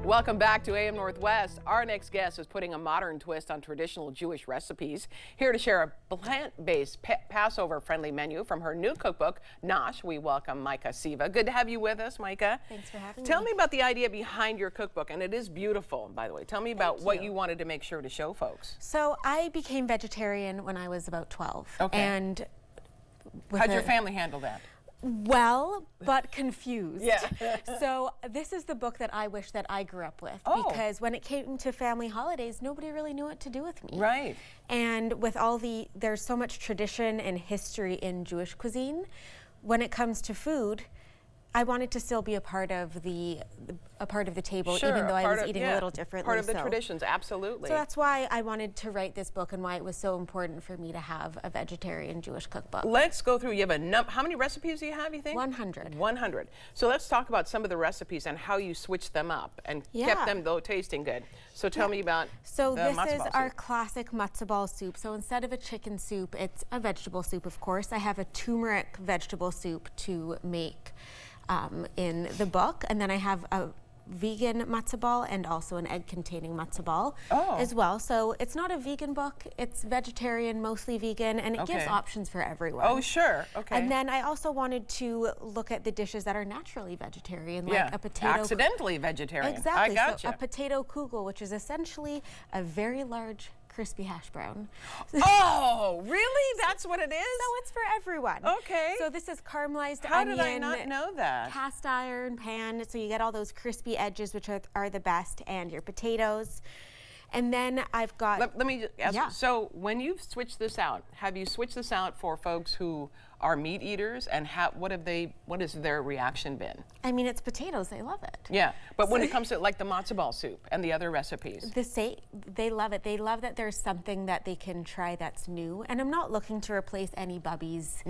Welcome back to AM Northwest. Our next guest is putting a modern twist on traditional Jewish recipes. Here to share a plant-based Passover-friendly menu from her new cookbook, NOSH, we welcome Micah Siva. Good to have you with us, Micah. Thanks for having me. Tell me about the idea behind your cookbook, and it is beautiful, by the way. Tell me about what you wanted to make sure to show folks. So I became vegetarian when I was about 12. Okay. And how'd your family handle that? Well, but confused. Yeah. So this is the book that I wish that I grew up with, because when it came to family holidays, nobody really knew what to do with me. Right. And with there's so much tradition and history in Jewish cuisine. When it comes to food, I wanted to still be a part of the table, Sure, even though I was eating a little differently. Part of the traditions, absolutely. So that's why I wanted to write this book and why it was so important for me to have a vegetarian Jewish cookbook. Let's go through. You have how many recipes do you have, you think? 100. 100. So let's talk about some of the recipes and how you switched them up and kept them, though, tasting good. So tell me about So the this matzo is ball our soup. classic matzo ball soup. So instead of a chicken soup, it's a vegetable soup, of course. I have a turmeric vegetable soup to make in the book, and then I have a vegan matzo ball and also an egg-containing matzo ball as well. So it's not a vegan book; it's vegetarian, mostly vegan, and it gives options for everyone. Oh, sure. Okay. And then I also wanted to look at the dishes that are naturally vegetarian, like a potato. Accidentally vegetarian. Exactly. I gotcha. So a potato kugel, which is essentially a very large crispy hash brown. Oh, really? That's what it is? So it's for everyone. Okay. So this is caramelized How onion. did I not know that? Cast iron pan, so you get all those crispy edges, which are the best, and your potatoes. And then I've got... Let me just ask, so when you've switched this out, have you switched this out for folks who are meat eaters, and what has their reaction been? I mean, it's potatoes, they love it. Yeah, but when it comes to like the matzo ball soup and the other recipes? They love it. They love that there's something that they can try that's new. And I'm not looking to replace any Bubby's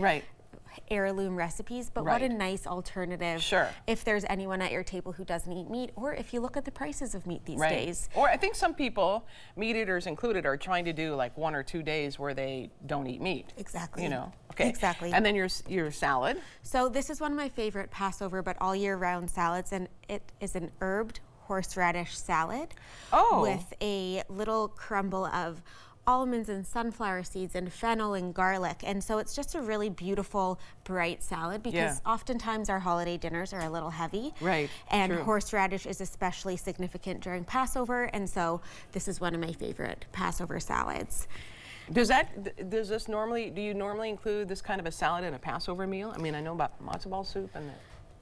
heirloom recipes, but what a nice alternative if there's anyone at your table who doesn't eat meat, or if you look at the prices of meat these days. Or I think some people, meat eaters included, are trying to do like 1 or 2 days where they don't eat meat. Exactly. You know. Okay. Exactly. And then your salad. So this is one of my favorite Passover but all year round salads, and it is an herbed horseradish salad with a little crumble of almonds and sunflower seeds and fennel and garlic. And so it's just a really beautiful, bright salad, because oftentimes our holiday dinners are a little heavy. Right. And horseradish is especially significant during Passover, and so this is one of my favorite Passover salads. Do you normally include this kind of a salad in a Passover meal? I mean, I know about matzo ball soup and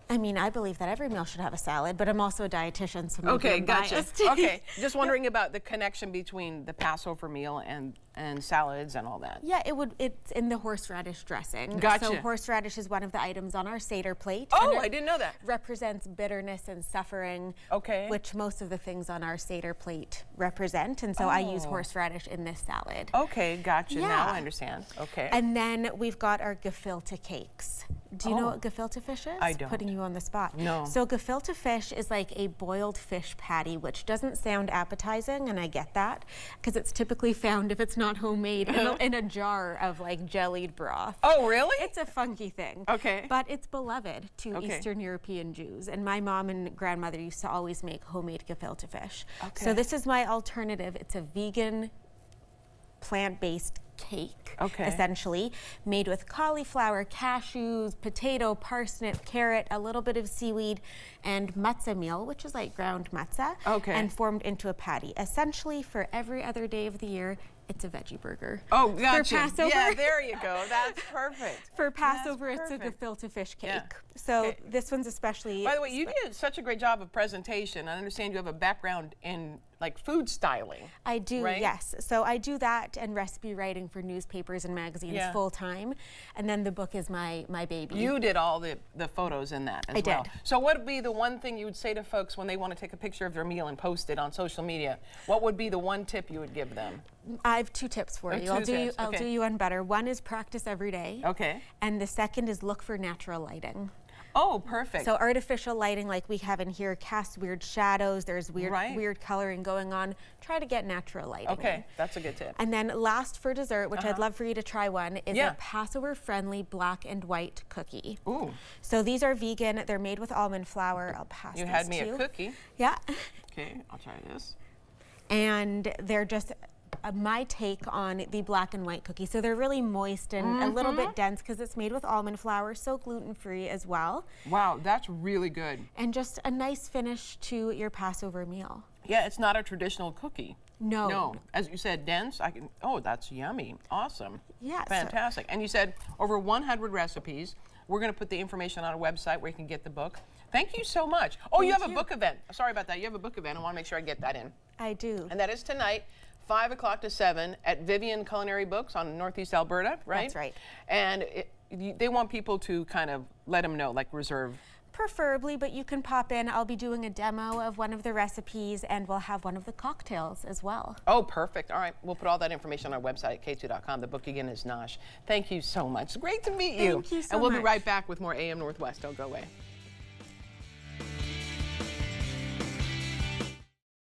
I mean, I believe that every meal should have a salad, but I'm also a dietitian, so maybe I'm gotcha. biased. Okay, just wondering about the connection between the Passover meal and salads and all that. Yeah, it's in the horseradish dressing. Gotcha. So horseradish is one of the items on our Seder plate. Oh, I didn't know that. Represents bitterness and suffering, which most of the things on our Seder plate represent, and so I use horseradish in this salad. Okay, gotcha. Now I understand. Okay. And then we've got our gefilte cakes. Do you know what gefilte fish is? I don't. Putting you on the spot. No. So gefilte fish is like a boiled fish patty, which doesn't sound appetizing, and I get that, because it's typically found, if it's not homemade, in a jar of like jellied broth. Oh, really? It's a funky thing. Okay. But it's beloved to Eastern European Jews, and my mom and grandmother used to always make homemade gefilte fish. Okay. So this is my alternative. It's a vegan, plant-based cake, essentially, made with cauliflower, cashews, potato, parsnip, carrot, a little bit of seaweed, and matzah meal, which is like ground matzah, and formed into a patty. Essentially, for every other day of the year, it's a veggie burger. Oh, gotcha. For Passover, yeah, there you go. That's perfect. For Passover, it's a gefilte fish cake. Yeah. So this one's especially... By the way, you did such a great job of presentation. I understand you have a background in like food styling. I do, yes. So I do that and recipe writing for newspapers and magazines full time. And then the book is my baby. You did all the photos in that as well. I did. So what would be the one thing you would say to folks when they want to take a picture of their meal and post it on social media? What would be the one tip you would give them? I have 2 tips for you. I'll do you one better. One is practice every day. Okay. And the second is look for natural lighting. Oh, perfect. So artificial lighting like we have in here casts weird shadows. There's weird coloring going on. Try to get natural lighting. Okay, that's a good tip. And then last for dessert, which I'd love for you to try one, is a Passover-friendly black and white cookie. Ooh. So these are vegan. They're made with almond flour. I'll pass this to you. You had me a cookie. Yeah. Okay, I'll try this. And they're just my take on the black and white cookie. So they're really moist and a little bit dense because it's made with almond flour, so gluten-free as well. Wow, that's really good. And just a nice finish to your Passover meal. Yeah, it's not a traditional cookie. No. No, as you said, dense. Oh, that's yummy. Awesome. Yeah. Fantastic. And you said over 100 recipes. We're going to put the information on a website where you can get the book. Thank you so much. Oh, you have a book event. Sorry about that. You have a book event. I want to make sure I get that in. I do. And that is tonight, 5 o'clock to 7 at Vivian Culinary Books on Northeast Alberta, right? That's right. And they want people to kind of let them know, like reserve. Preferably, but you can pop in. I'll be doing a demo of one of the recipes, and we'll have one of the cocktails as well. Oh, perfect. All right. We'll put all that information on our website at k2.com. The book again is NOSH. Thank you so much. Great to meet you. Thank you so much. And we'll be right back with more AM Northwest. Don't go away.